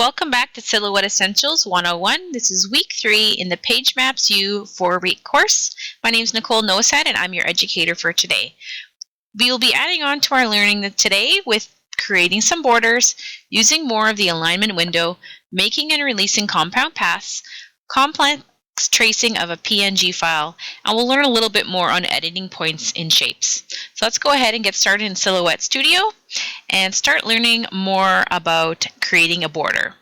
Welcome back to Silhouette Essentials 101. This is week 3 in the Page Maps U 4-week course. My name is Nicole Nosad and I'm your educator for today. We will be adding on to our learning today with creating some borders, using more of the alignment window, making and releasing compound paths, complex tracing of a PNG file, and we'll learn a little bit more on editing points in shapes. So let's go ahead and get started in Silhouette Studio and start learning more about creating a border.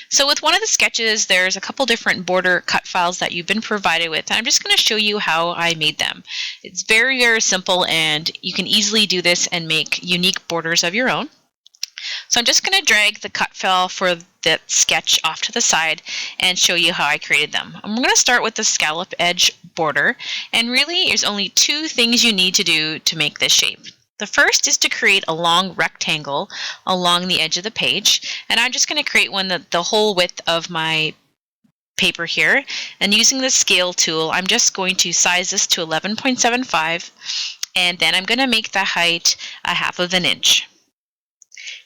So with one of the sketches, there's a couple different border cut files that you've been provided with, and I'm just going to show you how I made them. It's very, very simple, and you can easily do this and make unique borders of your own. So I'm just going to drag the cut file for that sketch off to the side and show you how I created them. I'm going to start with the scallop edge border, and really there's only two things you need to do to make this shape. The first is to create a long rectangle along the edge of the page, and I'm just going to create one the whole width of my paper here, and using the scale tool I'm just going to size this to 11.75, and then I'm going to make the height 1/2 inch.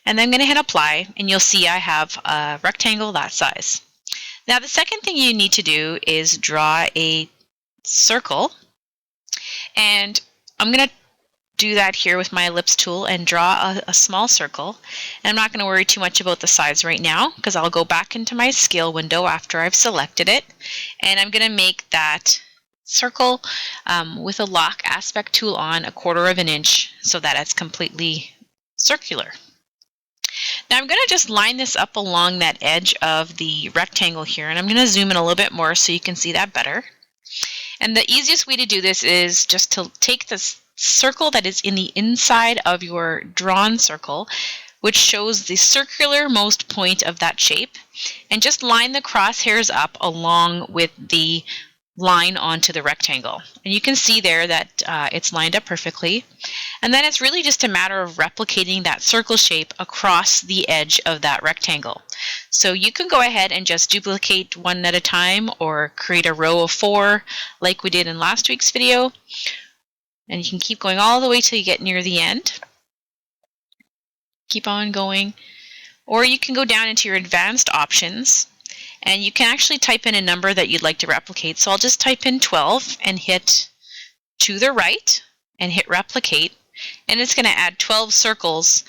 And then I'm going to hit apply, and you'll see I have a rectangle that size. Now the second thing you need to do is draw a circle, and I'm going to do that here with my ellipse tool and draw a small circle. And I'm not going to worry too much about the size right now because I'll go back into my scale window after I've selected it, and I'm going to make that circle with a lock aspect tool on 1/4 inch so that it's completely circular. Now I'm going to just line this up along that edge of the rectangle here, and I'm going to zoom in a little bit more so you can see that better. And the easiest way to do this is just to take this circle that is in the inside of your drawn circle, which shows the circular most point of that shape, and just line the crosshairs up along with the line onto the rectangle. And you can see there that it's lined up perfectly. And then it's really just a matter of replicating that circle shape across the edge of that rectangle. So you can go ahead and just duplicate one at a time or create a row of 4 like we did in last week's video. And you can keep going all the way till you get near the end. Keep on going. Or you can go down into your advanced options, and you can actually type in a number that you'd like to replicate. So I'll just type in 12 and hit to the right and hit replicate. And it's going to add 12 circles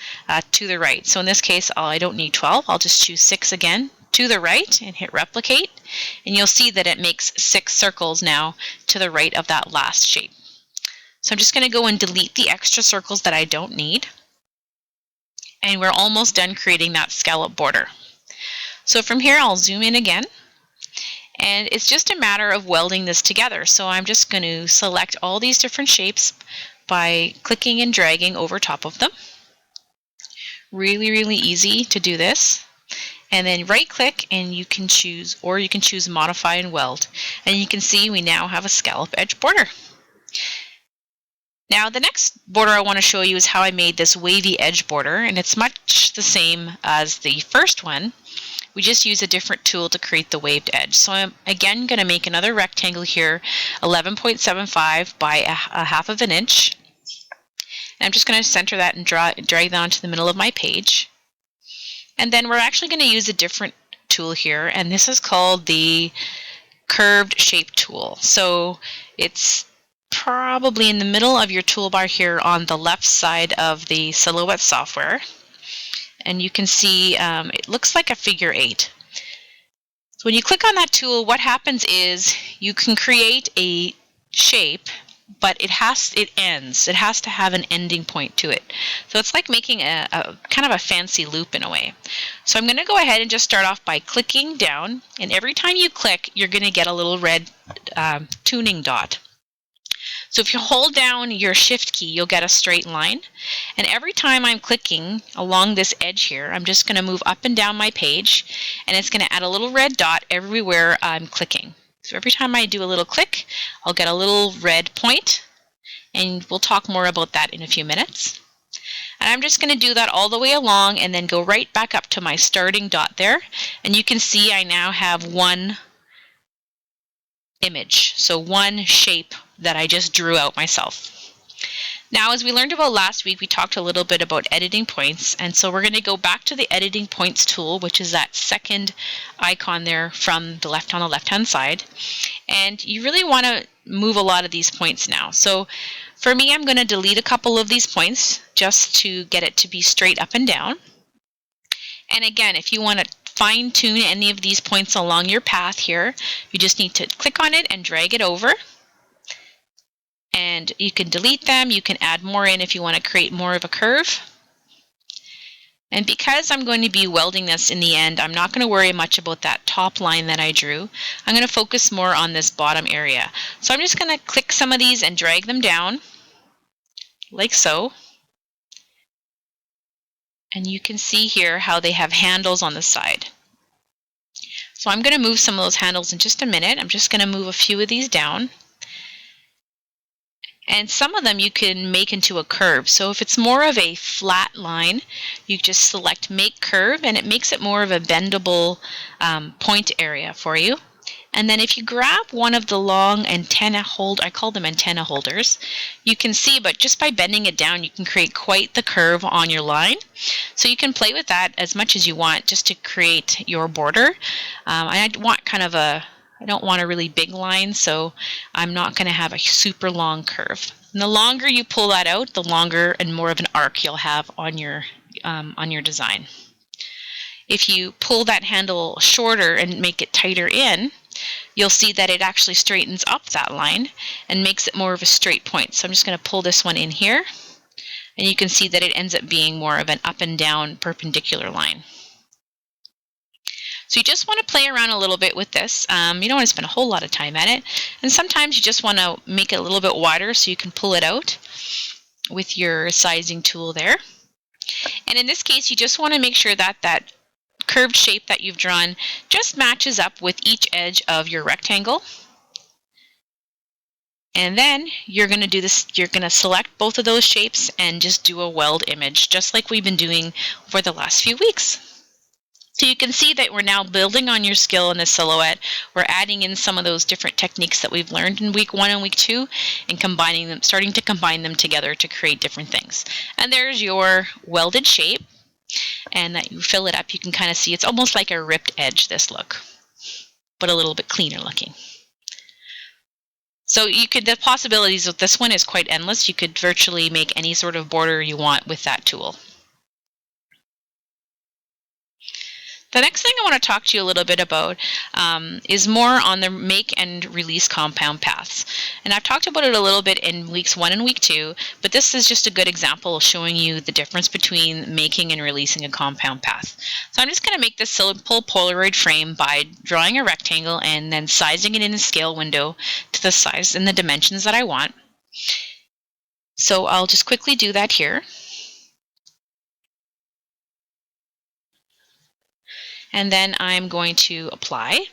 to the right. So in this case, I don't need 12. I'll just choose 6 again to the right and hit replicate. And you'll see that it makes 6 circles now to the right of that last shape. So I'm just going to go and delete the extra circles that I don't need. And we're almost done creating that scallop border. So from here, I'll zoom in again. And it's just a matter of welding this together. So I'm just going to select all these different shapes by clicking and dragging over top of them. Really, really easy to do this. And then right click and you can choose modify and weld. And you can see we now have a scallop edge border. Now the next border I want to show you is how I made this wavy edge border, and it's much the same as the first one. We just use a different tool to create the waved edge. So I'm again going to make another rectangle here, 11.75 by 1/2 inch. And I'm just going to center that and drag that onto the middle of my page. And then we're actually going to use a different tool here, and this is called the curved shape tool. So it's probably in the middle of your toolbar here on the left side of the Silhouette software. And you can see it looks like a figure 8. So when you click on that tool, what happens is you can create a shape, but it ends. It has to have an ending point to it. So it's like making a kind of a fancy loop in a way. So I'm going to go ahead and just start off by clicking down, and every time you click, you're going to get a little red tuning dot. So if you hold down your shift key, you'll get a straight line. And every time I'm clicking along this edge here, I'm just going to move up and down my page, and it's going to add a little red dot everywhere I'm clicking. So every time I do a little click, I'll get a little red point, and we'll talk more about that in a few minutes. And I'm just going to do that all the way along and then go right back up to my starting dot there. And you can see I now have one image, so one shape that I just drew out myself. Now, as we learned about last week, we talked a little bit about editing points, and so we're going to go back to the editing points tool, which is that second icon there from the left on the left-hand side. And you really want to move a lot of these points now. So for me, I'm going to delete a couple of these points just to get it to be straight up and down. And again, if you want to fine-tune any of these points along your path here, you just need to click on it and drag it over. And you can delete them. You can add more in if you want to create more of a curve. And because I'm going to be welding this in the end, I'm not going to worry much about that top line that I drew. I'm going to focus more on this bottom area. So I'm just going to click some of these and drag them down, like so. And you can see here how they have handles on the side. So I'm going to move some of those handles in just a minute. I'm just going to move a few of these down. And some of them you can make into a curve. So if it's more of a flat line, you just select Make Curve, and it makes it more of a bendable point area for you. And then if you grab one of the long antenna I call them antenna holders, you can see, but just by bending it down, you can create quite the curve on your line. So you can play with that as much as you want just to create your border. I don't want a really big line, so I'm not going to have a super long curve. And the longer you pull that out, the longer and more of an arc you'll have on your design. If you pull that handle shorter and make it tighter in, you'll see that it actually straightens up that line and makes it more of a straight point. So I'm just going to pull this one in here, and you can see that it ends up being more of an up and down perpendicular line. So you just want to play around a little bit with this. You don't want to spend a whole lot of time at it. And sometimes you just want to make it a little bit wider so you can pull it out with your sizing tool there. And in this case, you just want to make sure that that curved shape that you've drawn just matches up with each edge of your rectangle. And then you're going to do this, you're going to select both of those shapes and just do a weld image, just like we've been doing for the last few weeks. So you can see that we're now building on your skill in the silhouette. We're adding in some of those different techniques that we've learned in week 1 and week 2 and combining them, starting to combine them together to create different things. And there's your welded shape. And that you fill it up, you can kind of see it's almost like a ripped edge, this look, but a little bit cleaner looking. So the possibilities with this one is quite endless. You could virtually make any sort of border you want with that tool. The next thing I want to talk to you a little bit about is more on the make and release compound paths. And I've talked about it a little bit in weeks 1 and week 2, but this is just a good example of showing you the difference between making and releasing a compound path. So I'm just going to make this simple Polaroid frame by drawing a rectangle and then sizing it in the scale window to the size and the dimensions that I want. So I'll just quickly do that here. And then I'm going to apply.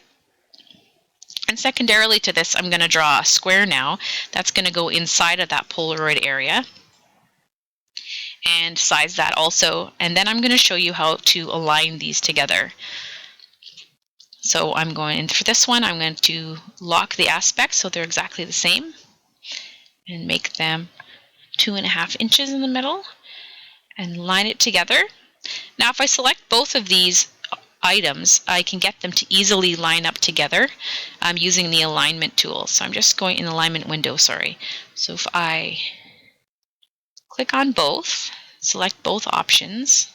And secondarily to this, I'm going to draw a square now. That's going to go inside of that Polaroid area. And size that also. And then I'm going to show you how to align these together. So I'm going, for this one, I'm going to lock the aspects so they're exactly the same. And make them 2.5 inches in the middle. And line it together. Now if I select both of these items, I can get them to easily line up together using the alignment tool. So I'm just going in the alignment window, sorry. So if I click on both, select both options.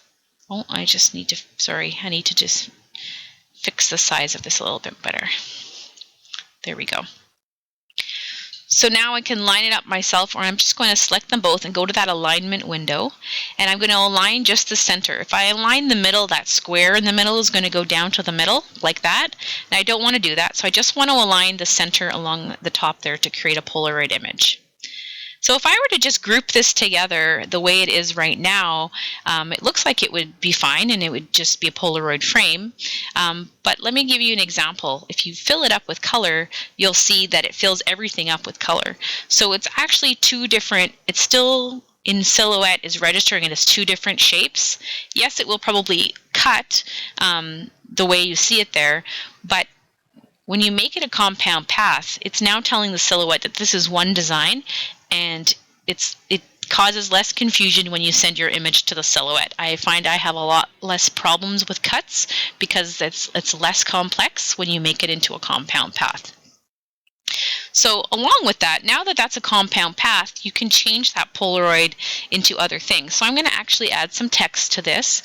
Oh, I need to just fix the size of this a little bit better. There we go. So now I can line it up myself, or I'm just going to select them both and go to that alignment window, and I'm going to align just the center. If I align the middle, that square in the middle is going to go down to the middle like that, and I don't want to do that, so I just want to align the center along the top there to create a Polaroid image. So if I were to just group this together the way it is right now, it looks like it would be fine and it would just be a Polaroid frame. But let me give you an example. If you fill it up with color, you'll see that it fills everything up with color. So it's actually two different, it's still in silhouette is registering it as two different shapes. Yes, it will probably cut the way you see it there, but when you make it a compound path, it's now telling the silhouette that this is one design, and it causes less confusion when you send your image to the silhouette. I find I have a lot less problems with cuts because it's less complex when you make it into a compound path. So along with that, now that that's a compound path, you can change that Polaroid into other things. So I'm going to actually add some text to this,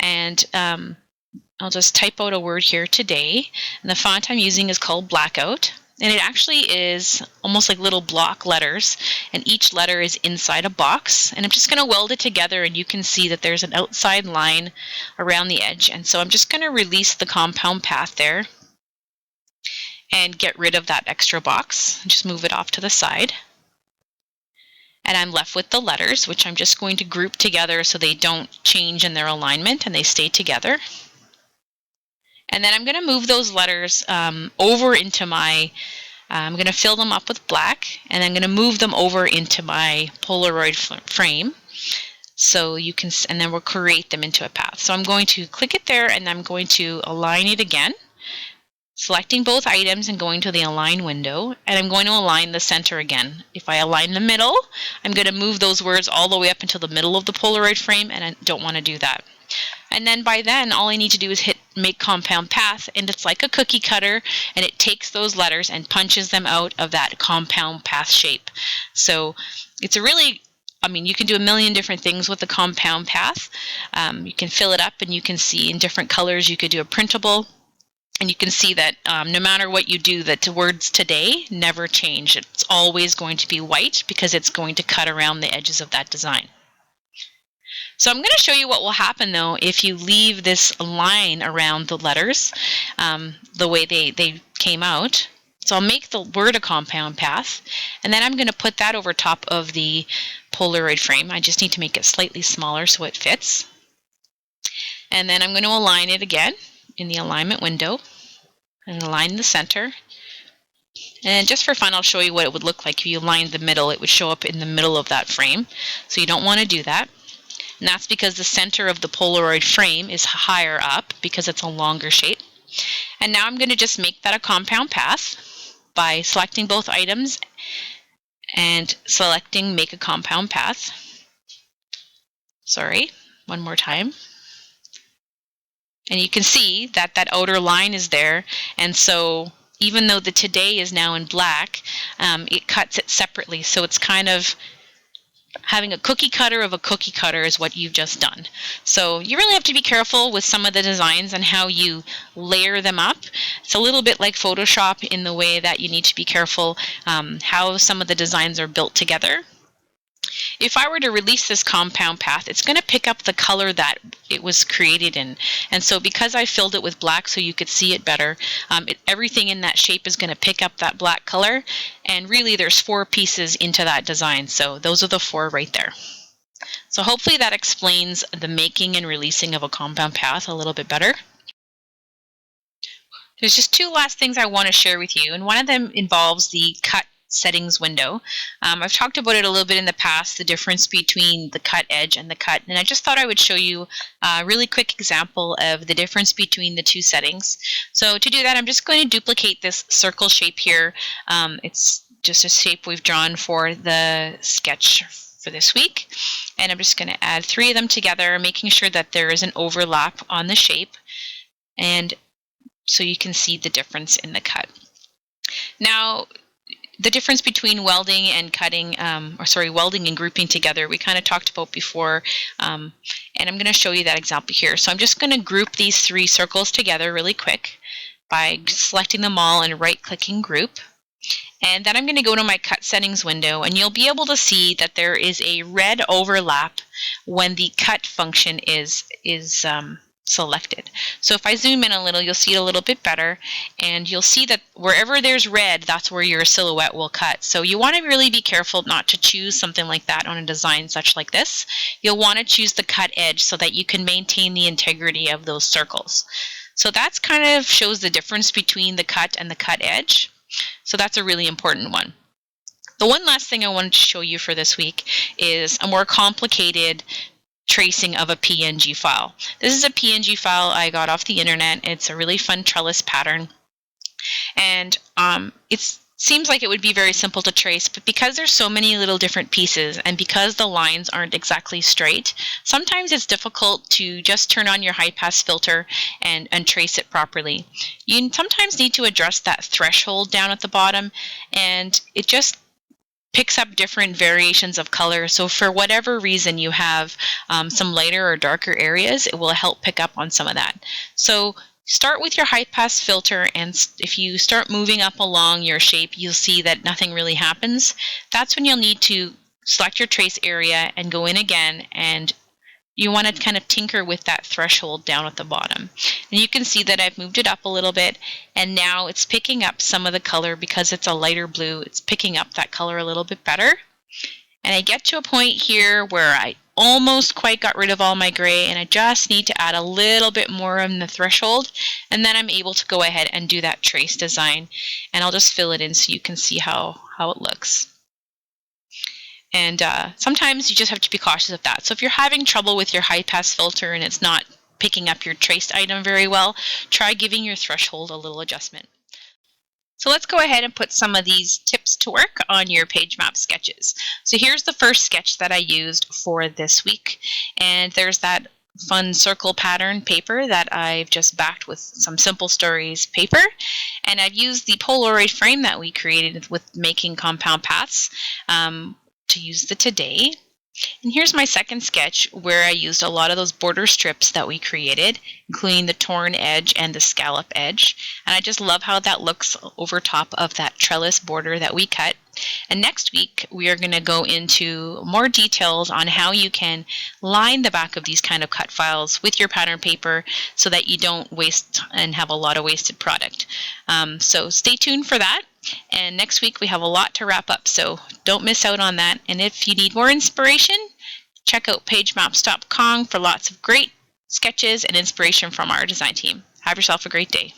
and I'll just type out a word here, today, and the font I'm using is called Blackout. And it actually is almost like little block letters, and each letter is inside a box. And I'm just going to weld it together, and you can see that there's an outside line around the edge. And so I'm just going to release the compound path there and get rid of that extra box. Just move it off to the side. And I'm left with the letters, which I'm just going to group together so they don't change in their alignment and they stay together. And then I'm going to move those letters over into my, I'm going to fill them up with black, and I'm going to move them over into my Polaroid frame. So you can, and then we'll create them into a path. So I'm going to click it there, and I'm going to align it again, selecting both items and going to the align window, and I'm going to align the center again. If I align the middle, I'm going to move those words all the way up into the middle of the Polaroid frame, and I don't want to do that. And then by then, all I need to do is hit make compound path, and it's like a cookie cutter, and it takes those letters and punches them out of that compound path shape. So it's a really, I mean, you can do a million different things with the compound path. You can fill it up, and you can see in different colors. You could do a printable, and you can see that no matter what you do, that the words today never change. It's always going to be white because it's going to cut around the edges of that design. So I'm going to show you what will happen, though, if you leave this line around the letters the way they came out. So I'll make the word a compound path, and then I'm going to put that over top of the Polaroid frame. I just need to make it slightly smaller so it fits. And then I'm going to align it again in the alignment window and align the center. And just for fun, I'll show you what it would look like if you aligned the middle. It would show up in the middle of that frame. So you don't want to do that. And that's because the center of the Polaroid frame is higher up because it's a longer shape. And now I'm going to just make that a compound path by selecting both items and selecting make a compound path. Sorry, one more time. And you can see that that outer line is there, and so even though the today is now in black, it cuts it separately. So it's kind of having a cookie cutter of a cookie cutter is what you've just done. So you really have to be careful with some of the designs and how you layer them up. It's a little bit like Photoshop in the way that you need to be careful how some of the designs are built together. If I were to release this compound path, it's going to pick up the color that it was created in. And so because I filled it with black so you could see it better, everything in that shape is going to pick up that black color. And really there's 4 pieces into that design. So those are the 4 right there. So hopefully that explains the making and releasing of a compound path a little bit better. There's just 2 last things I want to share with you, and one of them involves the cut settings window. I've talked about it a little bit in the past, the difference between the cut edge and the cut, and I just thought I would show you a really quick example of the difference between the 2 settings. So to do that, I'm just going to duplicate this circle shape here. It's just a shape we've drawn for the sketch for this week, and I'm just going to add 3 of them together, making sure that there is an overlap on the shape, and so you can see the difference in the cut. Now, the difference between welding and cutting, welding and grouping together, we kind of talked about before, and I'm going to show you that example here. So I'm just going to group these 3 circles together really quick by selecting them all and right-clicking group. And then I'm going to go to my cut settings window, and you'll be able to see that there is a red overlap when the cut function is selected. So if I zoom in a little, you'll see it a little bit better, and you'll see that wherever there's red, that's where your silhouette will cut. So you want to really be careful not to choose something like that on a design such like this. You'll want to choose the cut edge so that you can maintain the integrity of those circles. So that's kind of shows the difference between the cut and the cut edge. So that's a really important one. The one last thing I wanted to show you for this week is a more complicated tracing of a PNG file. This is a PNG file I got off the internet. It's a really fun trellis pattern, and it's seems like it would be very simple to trace, but because there's so many little different pieces and because the lines aren't exactly straight, sometimes it's difficult to just turn on your high pass filter and trace it properly. You sometimes need to address that threshold down at the bottom, and it just picks up different variations of color. So for whatever reason you have some lighter or darker areas, it will help pick up on some of that. So start with your high pass filter, and if you start moving up along your shape, you'll see that nothing really happens. That's when you'll need to select your trace area and go in again, and you want to kind of tinker with that threshold down at the bottom. And you can see that I've moved it up a little bit, and now it's picking up some of the color because it's a lighter blue. It's picking up that color a little bit better. And I get to a point here where I almost quite got rid of all my gray, and I just need to add a little bit more on the threshold, and then I'm able to go ahead and do that trace design. And I'll just fill it in so you can see how it looks. And sometimes you just have to be cautious of that. So if you're having trouble with your high pass filter and it's not picking up your traced item very well, try giving your threshold a little adjustment. So let's go ahead and put some of these tips to work on your page map sketches. So here's the first sketch that I used for this week. And there's that fun circle pattern paper that I've just backed with some Simple Stories paper. And I've used the Polaroid frame that we created with making compound paths to use the today. And here's my second sketch where I used a lot of those border strips that we created, including the torn edge and the scallop edge. And I just love how that looks over top of that trellis border that we cut. And next week, we are going to go into more details on how you can line the back of these kind of cut files with your pattern paper so that you don't waste and have a lot of wasted product. So stay tuned for that. And next week, we have a lot to wrap up, so don't miss out on that. And if you need more inspiration, check out pagemaps.com for lots of great sketches and inspiration from our design team. Have yourself a great day.